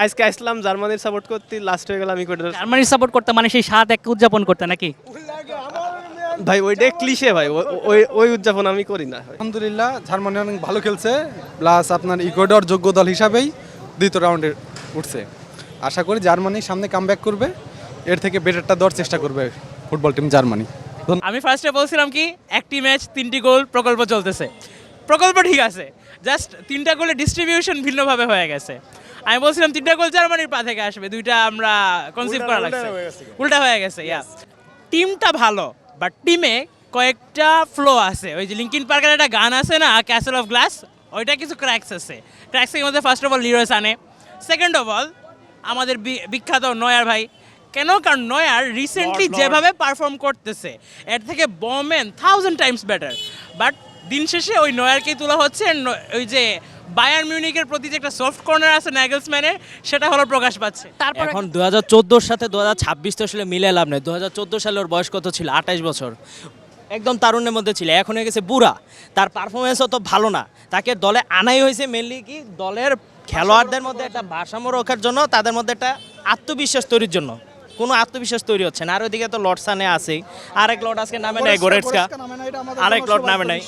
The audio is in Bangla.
আজকে আসলাম জার্মানির সাপোর্ট করতে, লাস্ট হয়ে গেলাম ইকুয়েডর। জার্মানির সাপোর্ট করতে মানে সেই 7-1 উদযাপন করতে নাকি? ভাই ওইটাই ক্লিশে ভাই, ওই ওই উদযাপন আমি করি না ভাই। আলহামদুলিল্লাহ জার্মানি অনেক ভালো খেলছে, প্লাস আপনার ইকুয়েডর যোগ্য দল হিসাবেই দ্বিতীয় রাউন্ডে উঠছে। আশা করি জার্মানি সামনে কামব্যাক করবে, এর থেকে বেটারটা দেওয়ার চেষ্টা করবে ফুটবল টিম জার্মানি। আমি ফার্স্টে বলছিলাম কি একটি ম্যাচ 3টি গোল প্রকল্প চলতেছে, প্রকল্প ঠিক আছে, জাস্ট 3টা গোলের ডিস্ট্রিবিউশন ভিন্নভাবে হয়ে গেছে। আমি বলছিলাম 3টা গোল জার্মানির পা থেকে আসবে, 2টা আমরা কনসিভ করা লাগছে, উল্টা হয়ে গেছে। টিমটা ভালো, বাট টিমে কয়েকটা ফ্লো আছে। ওই যে লিঙ্কিন পার্কের একটা গান আছে না, ক্যাসেল অফ গ্লাস, ওইটা কিছু ক্র্যাকস আছে। ক্র্যাকসের মধ্যে ফার্স্ট অফ অল লিরয় সানে, সেকেন্ড অফ অল আমাদের বিখ্যাত নয়ার ভাই। কেন? কারণ নয়ার রিসেন্টলি যেভাবে পারফর্ম করতেছে এর থেকে বমেন 1000 টাইমস বেটার। বাট দিন শেষে ওই নয়ারকেই তোলা হচ্ছে, ওই যে বায়ার্ন মিউনিকের প্রতি যে একটা সফট কর্নার আছে নাগেলসম্যানের, সেটা হলো প্রকাশ পাচ্ছে। তারপর এখন 2014 সাথে 2026 তো আসলে মিলে লাভ নেই। 2014 সালে ওর বয়স কত ছিল? 28 বছর, একদম তারুণ্যের মধ্যে ছিল। এখন হয়ে গেছে বুড়া, তার পারফরমেন্সও তো ভালো না। তাকে দলে আনাই হয়েছে মেনলি কি দলের খেলোয়াড়দের মধ্যে একটা ভারসাম্য রক্ষার জন্য, তাদের মধ্যে একটা আত্মবিশ্বাস তৈরির জন্য। কোনো আত্মবিশ্বাস তৈরি হচ্ছে না। আর ওইদিকে তো লর্ডসানে আছেই, আরেক লর্ড আজকে নামে নেয় গোরেটসকা, আরেক লর্ড নামে নেয়।